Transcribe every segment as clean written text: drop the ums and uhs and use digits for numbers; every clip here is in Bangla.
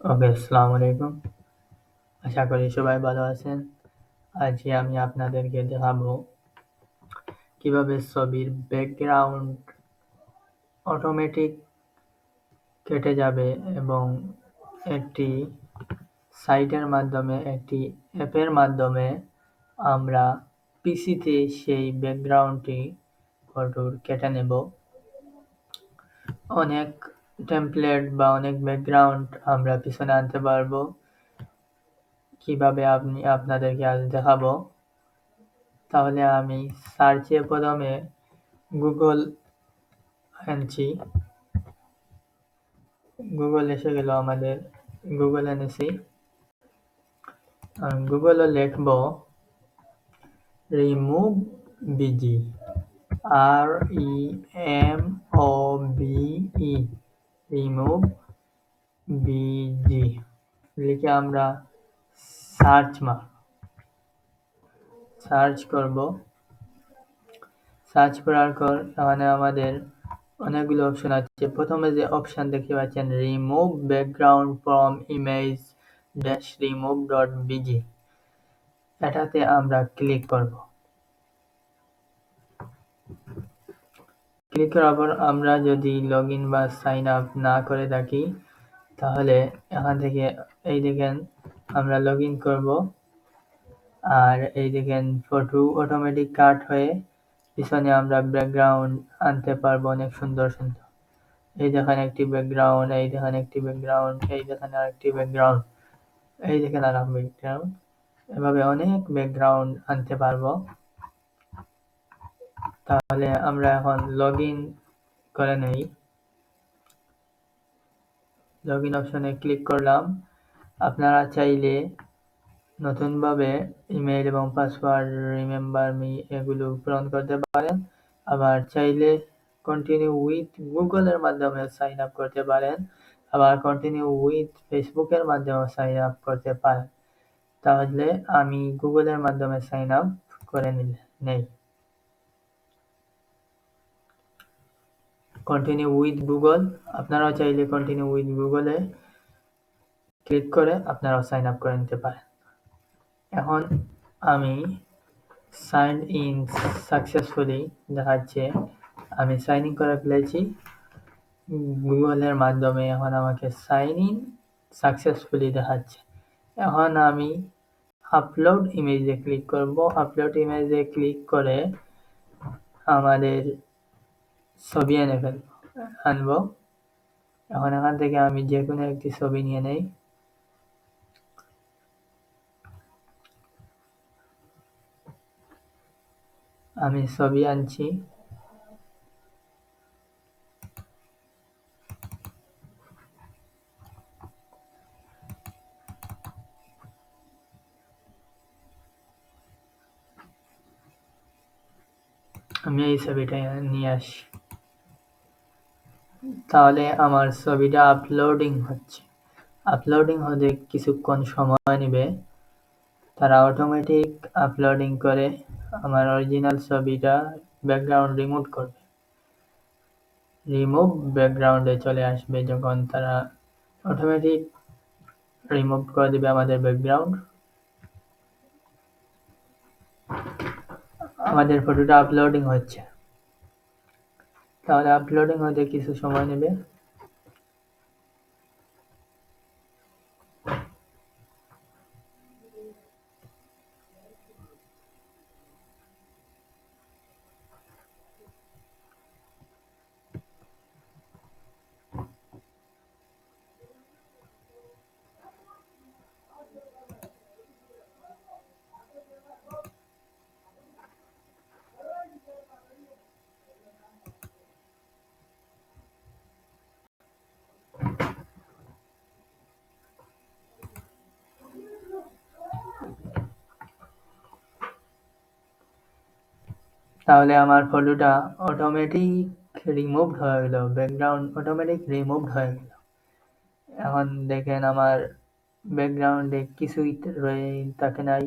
ওকে, আসসালামু আলাইকুম। আশা করি সবাই ভালো আছেন। আজকে আমি আপনাদেরকে দেখাবো কিভাবে ছবির ব্যাকগ্রাউন্ড অটোমেটিক কেটে যাবে এবং একটি সাইটের মাধ্যমে, একটি অ্যাপের মাধ্যমে আমরা পিসিতে সেই ব্যাকগ্রাউন্ডটি ফটোর কেটে নেব। অনেক টেমপ্লেট বা অনেক ব্যাকগ্রাউন্ড আমরা পিছনে আনতে পারবো। কিভাবে আপনাদেরকে আজ দেখাবো। তাহলে আমি সার্চে প্রথমে গুগল আনছি। গুগল এসে গেল আমাদের। গুগল এনেছি। গুগলে লিখব remove busy, REMOVE, remove busy লিখে আমরা সার্চ করব। সার্চ করার পর এখানে আমাদের অনেকগুলো অপশন আছে। প্রথমে যে অপশন দেখতে পাচ্ছেন remove background from image -remove.bg, এটাতে আমরা ক্লিক করব। ক্লিক করার পর আমরা যদি লগইন বা সাইন আপ না করে থাকি তাহলে এখান থেকে এই দেখেন আমরা লগইন করব। আর এই দেখেন ফটো অটোমেটিক কাট হয়ে পিছনে আমরা ব্যাকগ্রাউন্ড আনতে পারবো অনেক সুন্দর সুন্দর। এই দেখেন একটি ব্যাকগ্রাউন্ড, এই দেখেন একটি ব্যাকগ্রাউন্ড, এই দেখেন আরেকটি ব্যাকগ্রাউন্ড, এই দেখেন আরেকটি ব্যাকগ্রাউন্ড। এভাবে অনেক ব্যাকগ্রাউন্ড আনতে পারবো। তাহলে আমরা এখন লগইন করে নেই। লগইন অপশনে ক্লিক করলাম। আপনারা চাইলে নতুনভাবে ইমেইল এবং পাসওয়ার্ড, রিমেম্বার মি এগুলো পূরণ করতে পারেন। আবার চাইলে কন্টিনিউ উইথ গুগলের মাধ্যমে সাইন আপ করতে পারেন। আবার কন্টিনিউ উইথ ফেসবুকের মাধ্যমে সাইন আপ করতে পারেন। তাহলে আমি গুগলের মাধ্যমে সাইন আপ করে নেই। কন্টিনিউ উইথ গুগল, আপনারাও চাইলে কন্টিনিউ উইথ গুগলে ক্লিক করে আপনারাও সাইন আপ করে নিতে পারেন। এখন আমি সাইন ইন সাকসেসফুলি দেখাচ্ছে, আমি সাইন ইন করে ফেলেছি গুগলের মাধ্যমে। এখন আমাকে সাইন ইন সাকসেসফুলি দেখাচ্ছে। এখন আমি আপলোড ইমেজে ক্লিক করব। আপলোড ইমেজে ক্লিক করে আমাদের ছবি আনবো। এখন এখান থেকে আমি যে কোনো একটি ছবি নিয়ে নেই। আমি ছবি আনছি। আমি এই ছবিটা নিয়ে আসি। তাহলে আমার ছবিটা আপলোডিং হচ্ছে। আপলোডিং হতে কিছুক্ষণ সময় নেবে। তারা অটোমেটিক আপলোডিং করে আমার অরিজিনাল ছবিটা ব্যাকগ্রাউন্ড রিমুভ করবে। রিমুভ ব্যাকগ্রাউন্ডে চলে আসবে যখন তারা অটোমেটিক রিমুভ করে দিবে আমাদের ব্যাকগ্রাউন্ড। আমাদের ফটোটা আপলোডিং হচ্ছে। তাহলে আপলোডিং হতে কিছু সময় নেবে। তাহলে আমার ফটোটা অটোমেটিক রিমুভ হয়ে গেল, ব্যাকগ্রাউন্ড অটোমেটিক রিমুভ হয়ে গেল। এখন দেখেন আমার ব্যাকগ্রাউন্ডে কিছুই থাকে নাই,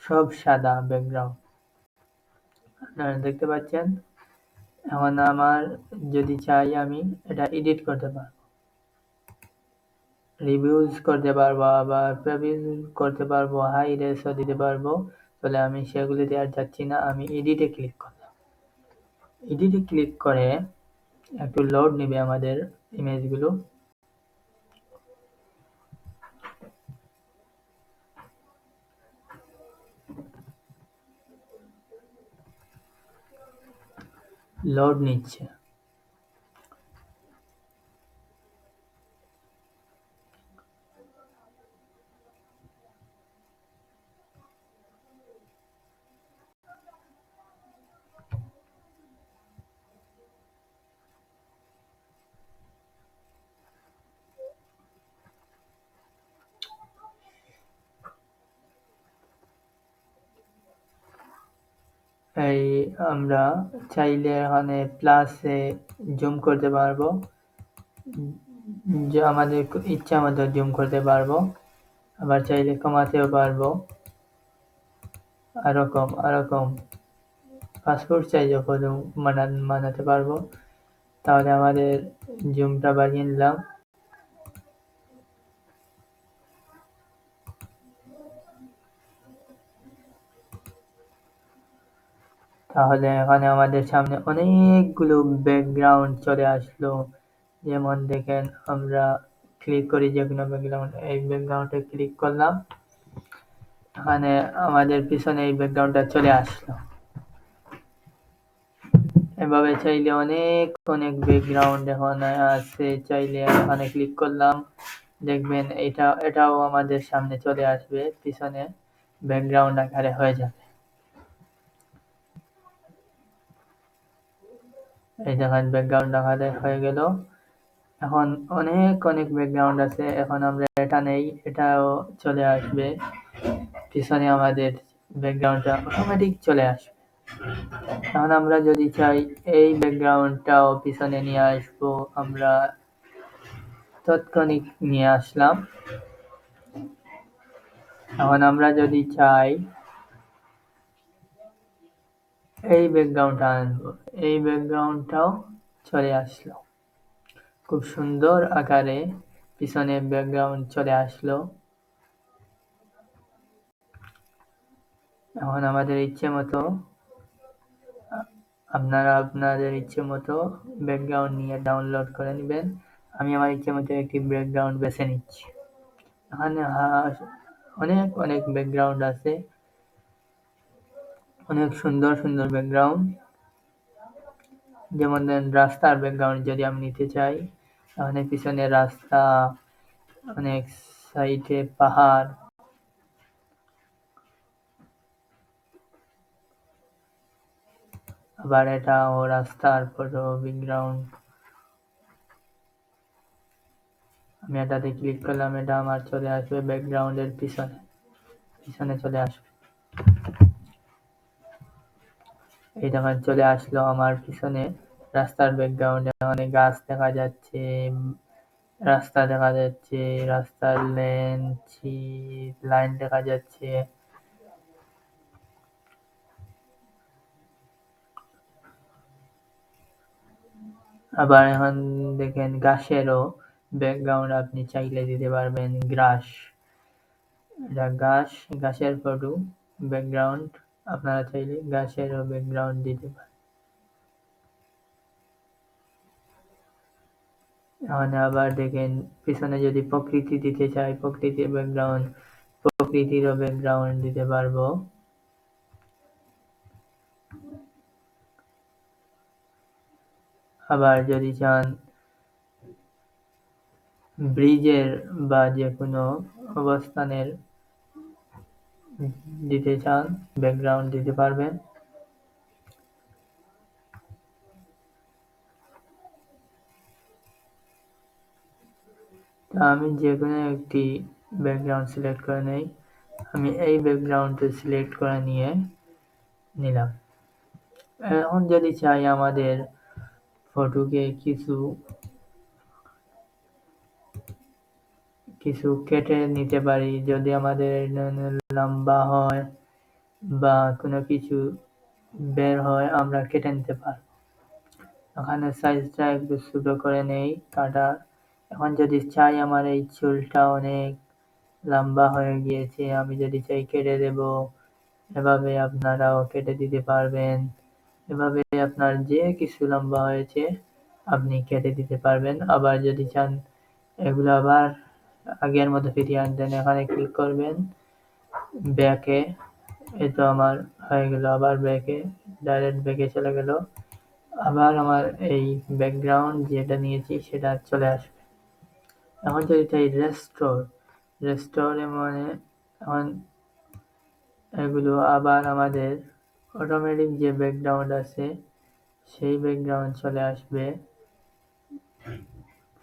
সব সাদা ব্যাকগ্রাউন্ড আপনারা দেখতে পাচ্ছেন। এখন আমার যদি চাই আমি এটা এডিট করতে পারবো। রিভিউজ করতে পারবো, আবার প্রিভিউ করতে পারবো, হাই রেসও দিতে পারবো। তাহলে আমি সেগুলিতে আর যাচ্ছি না, আমি এডিটে ক্লিক করলাম। এডিটে ক্লিক করে একটু লোড নেবে আমাদের ইমেজগুলো। লোড নিচ্ছে। এই আমরা চাইলে এখানে প্লাসে জুম করতে পারবো, যে আমাদের ইচ্ছা মতো জুম করতে পারবো, আবার চাইলে কমাতেও পারবো, আরো কম পাসপোর্ট সাইজও বানাতে পারবো। তাহলে আমাদের জুমটা বাড়িয়ে নিলাম। তাহলে এখানে আমাদের সামনে অনেকগুলো ব্যাকগ্রাউন্ড চলে আসলো। যেমন দেখেন, আমরা ক্লিক করি যে কোনো ব্যাকগ্রাউন্ড, এই ব্যাকগ্রাউন্ডে ক্লিক করলাম, এখানে আমাদের পিছনে এই ব্যাকগ্রাউন্ডটা চলে আসলো। এভাবে চাইলে অনেক ব্যাকগ্রাউন্ড এখানে আছে, চাইলে এখানে ক্লিক করলাম, দেখবেন এটাও আমাদের সামনে চলে আসবে, পিছনে ব্যাকগ্রাউন্ড আকারে হয়ে যাবে। এই দেখেন ব্যাকগ্রাউন্ড আকারে হয়ে গেল। এখন অনেক ব্যাকগ্রাউন্ড আছে, এখন আমরা এটা নেই, এটাও চলে আসবে, পিছনে আমাদের ব্যাকগ্রাউন্ডটা অটোমেটিক চলে আসবে। এখন আমরা যদি চাই এই ব্যাকগ্রাউন্ডটাও পিছনে নিয়ে আসবো, আমরা তাৎক্ষণিক নিয়ে আসলাম। এখন আমরা যদি চাই এই ব্যাকগ্রাউন্ডটা আনবো, এই ব্যাকগ্রাউন্ডটাও চলে আসলো, খুব সুন্দর আকারে পিছনে ব্যাকগ্রাউন্ড চলে আসলো। এখন আমাদের ইচ্ছে মতো আপনারা আপনাদের ইচ্ছে মতো ব্যাকগ্রাউন্ড নিয়ে ডাউনলোড করে নেবেন। আমি আমার ইচ্ছে মতো একটি ব্যাকগ্রাউন্ড বেছে নিচ্ছি। এখানে অনেক ব্যাকগ্রাউন্ড আছে, অনেক সুন্দর ব্যাকগ্রাউন্ড। যেমন ধরেন রাস্তার ব্যাকগ্রাউন্ড যদি আমি নিতে চাই, তাহলে পিছনে রাস্তা, অনেক সাইডে পাহাড়, আবার এটাও রাস্তার ফটো ব্যাকগ্রাউন্ড। আমি এটাতে ক্লিক করলাম, এটা আমার চলে আসবে ব্যাকগ্রাউন্ডের পিছনে চলে আসবে। এই দেখেন চলে আসলো আমার পিছনে রাস্তার ব্যাকগ্রাউন্ডে, অনেক গাছ দেখা যাচ্ছে, রাস্তা দেখা যাচ্ছে, রাস্তার লাইন দেখা যাচ্ছে। আবার এখন দেখেন ঘাসেরও ব্যাকগ্রাউন্ড আপনি চাইলে দিতে পারবেন, এটা ঘাসের ফটো ব্যাকগ্রাউন্ড, আপনারা চাইলে ঘাসেরও ব্যাকগ্রাউন্ড দিতে পারেন। এখানে আবার দেখেন পিছনে যদি প্রকৃতি দিতে চাই, প্রকৃতির ব্যাকগ্রাউন্ড, প্রকৃতিরও ব্যাকগ্রাউন্ড দিতে পারবো। আবার যদি চান ব্রিজের বা যে কোনো অবস্থানের দিতে চান, ব্যাকগ্রাউন্ড দিতে পারবেন। তা আমি যে কোনো একটি ব্যাকগ্রাউন্ড সিলেক্ট করে নেই, আমি এই ব্যাকগ্রাউন্ডটা সিলেক্ট করে নিলাম। এখন যদি চাই আমাদের ফটোকে কিছু কেটে নিতে পারি, যদি আমাদের লম্বা হয় বা কোনো কিছু বের হয়, আমরা কেটে নিতে পারবো। এখানে সাইজটা একটু ছোট করে নেই কাটার, এখন যদি চাই আমার এই চুলটা অনেক লম্বা হয়ে গিয়েছে, আমি যদি চাই কেটে দেব, এভাবে আপনারাও কেটে দিতে পারবেন। এভাবে আপনার যে কিছু লম্বা হয়েছে আপনি কেটে দিতে পারবেন। আবার যদি চান এগুলো আবার আগের মতো ফিরিয়ে আনতেন, এখানে ক্লিক করবেন ব্যাকে। এই তো আমার হয়ে গেল, আবার ব্যাকে, ডাইরেক্ট ব্যাকে চলে গেল। আবার আমার এই ব্যাকগ্রাউন্ড যেটা নিয়েছি সেটা চলে আসবে। এখন যদি চাই রেস্টোরে মানে এখন এগুলো আবার আমাদের অটোমেটিক যে ব্যাকগ্রাউন্ড আছে সেই ব্যাকগ্রাউন্ড চলে আসবে।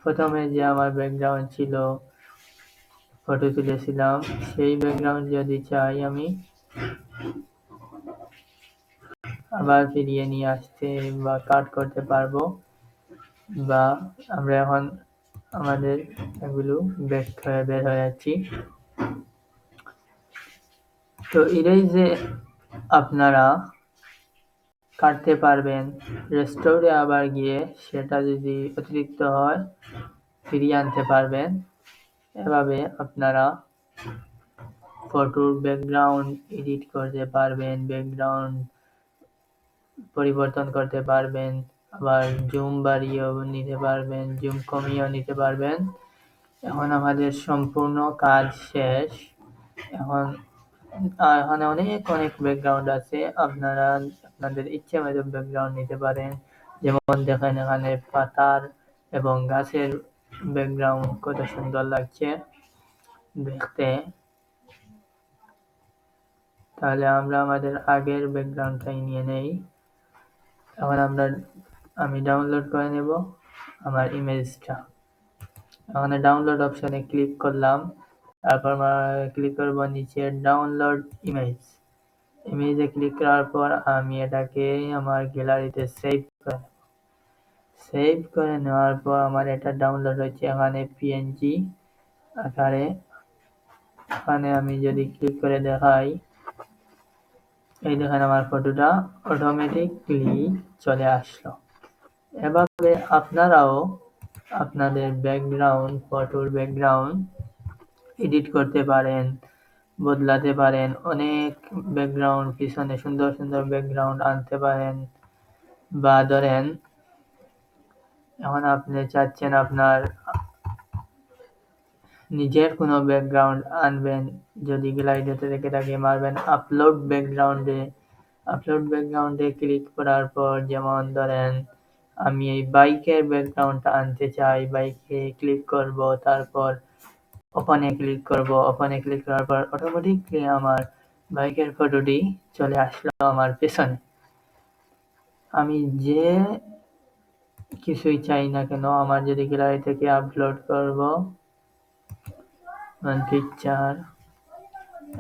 প্রথমে যে আমার ব্যাকগ্রাউন্ড ছিল, ফটো তুলেছিলাম, সেই ব্যাকগ্রাউন্ড যদি চাই আমি আবার ফিরিয়ে নিয়ে আসতে বা কাট করতে পারবো, বা আমরা এখন আমাদের এগুলো ব্যাক হয়ে বের হয়ে যাচ্ছি। তো এটাই যে আপনারা কাটতে পারবেন, রেস্টোরে আবার গিয়ে সেটা যদি অতিরিক্ত হয় ফিরিয়ে আনতে পারবেন। এভাবে আপনারা ফটোর ব্যাকগ্রাউন্ড এডিট করতে পারবেন, ব্যাকগ্রাউন্ড পরিবর্তন করতে পারবেন, আবার জুম বাড়িয়েও নিতে পারবেন, জুম কমিয়েও নিতে পারবেন। এখন আমাদের সম্পূর্ণ কাজ শেষ। এখন এখানে অনেক ব্যাকগ্রাউন্ড আছে, আপনারা আপনাদের ইচ্ছে মতো ব্যাকগ্রাউন্ড নিতে পারেন। যেমন দেখেন এখানে পাতার এবং গাছের ব্যাকগ্রাউন্ড কত সুন্দর লাগছে দেখতে। তাহলে আমরা আমাদের আগের ব্যাকগ্রাউন্ডটাই নিয়ে নেই। এখন আমি ডাউনলোড করে নেব আমার ইমেজটা। এখানে ডাউনলোড অপশনে ক্লিক করলাম, তারপর ক্লিক করব নিচে ডাউনলোড ইমেজে ক্লিক করার পর আমি এটাকে আমার গ্যালারিতে সেভ করে নেওয়ার পর আমার এটা ডাউনলোড হচ্ছে এখানে পিএনজি আকারে। এখানে আমি যদি ক্লিক করে দেখাই, এই দেখেন আমার ফটোটা অটোমেটিকলি চলে আসলো। এভাবে আপনারাও আপনাদের ফটোর ব্যাকগ্রাউন্ড এডিট করতে পারেন, বদলাতে পারেন, অনেক ব্যাকগ্রাউন্ড পিছনে সুন্দর সুন্দর ব্যাকগ্রাউন্ড আনতে পারেন। বা ধরেন এখন আপনি চাচ্ছেন আপনার নিজের কোনো ব্যাকগ্রাউন্ড আনবেন, যদি গ্যালারিতে রেখে থাকে মারবেন আপলোড ব্যাকগ্রাউন্ডে ক্লিক করার পর, যেমন ধরেন আমি এই বাইকের ব্যাকগ্রাউন্ডটা আনতে চাই, বাইকে ক্লিক করব, তারপর ওপেনে ক্লিক করার পর অটোমেটিকলি আমার বাইকের ফটোটি চলে আসলো আমার পেছনে। আমি যে কিছুই চাই না কেন, আমার যদি গ্যালারি থেকে আপলোড করব পিকচার,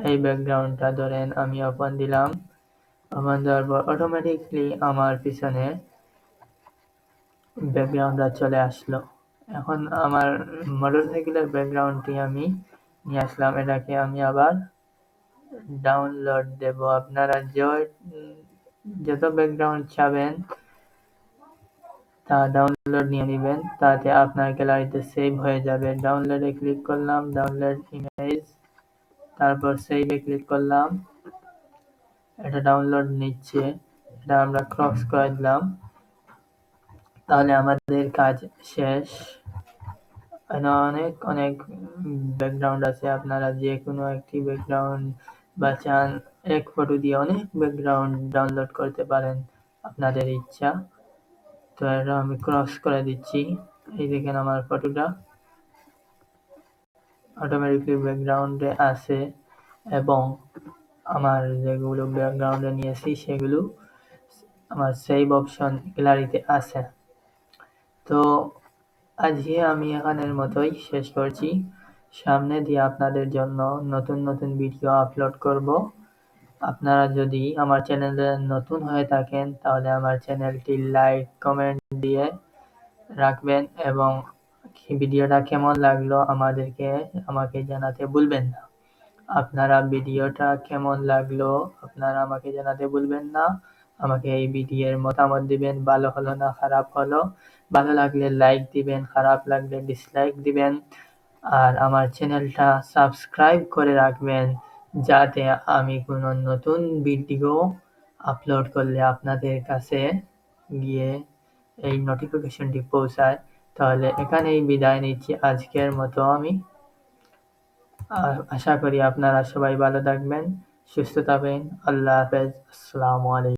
এই ব্যাকগ্রাউন্ডটা ধরেন আমি ওপেন দিলাম, ওপেন দেওয়ার পর অটোমেটিকলি আমার পিছনে ব্যাকগ্রাউন্ডটা চলে আসলো। এখন আমার মোটরসাইকেলের ব্যাকগ্রাউন্ডটি আমি নিয়ে আসলাম, এটাকে আমি আবার ডাউনলোড দেব। আপনারা যত ব্যাকগ্রাউন্ড চাবেন তা ডাউনলোড নিয়ে নেবেন, তাতে আপনার গ্যালারিতে সেভ হয়ে যাবে। ডাউনলোডে ক্লিক করলাম, ডাউনলোড ইমেজ, তারপর সেভে ক্লিক করলাম, এটা ডাউনলোড নিচ্ছে, এটা আমরা ক্রস করে দিলাম। তাহলে আমাদের কাজ শেষ। অনেক ব্যাকগ্রাউন্ড আছে, আপনারা যে কোনো একটি ব্যাকগ্রাউন্ড বা চান এক ফটো দিয়ে অনেক ব্যাকগ্রাউন্ড ডাউনলোড করতে পারেন আপনাদের ইচ্ছা। তো এটা আমি ক্রস করে দিচ্ছি, এই দেখেন আমার ফটোটা অটোমেটিকলি ব্যাকগ্রাউন্ডে আছে, এবং আমার যেগুলো ব্যাকগ্রাউন্ডে নিয়েছি সেগুলো আমার সেভ অপশন গ্যালারিতে আছে। তো আজকে আমি এখানের মতোই শেষ করছি। সামনে দিয়ে আপনাদের জন্য নতুন নতুন ভিডিও আপলোড করব। আপনারা যদি আমার চ্যানেলে নতুন হয়ে থাকেন তাহলে আমার চ্যানেলটি লাইক কমেন্ট দিয়ে রাখবেন, এবং ভিডিওটা কেমন লাগলো আমাকে জানাতে ভুলবেন না। আপনারা ভিডিওটা কেমন লাগলো আপনারা আমাকে জানাতে ভুলবেন না। আমাকে এই ভিডিওর মতামত দিবেন, ভালো হলো না খারাপ হলো। ভালো লাগলে লাইক দিবেন, খারাপ লাগলে ডিসলাইক দিবেন। আর আমার চ্যানেলটা সাবস্ক্রাইব করে রাখবেন, যাতে আমি কোনো নতুন ভিডিও আপলোড করলে আপনাদের কাছে গিয়ে এই নোটিফিকেশনটি পৌঁছায়। তাহলে এখানেই বিদায় নিচ্ছি আজকের মতো আমি। আশা করি আপনারা সবাই ভালো থাকবেন, সুস্থ থাকবেন। আল্লাহ হাফেজ। আসসালামু আলাইকুম।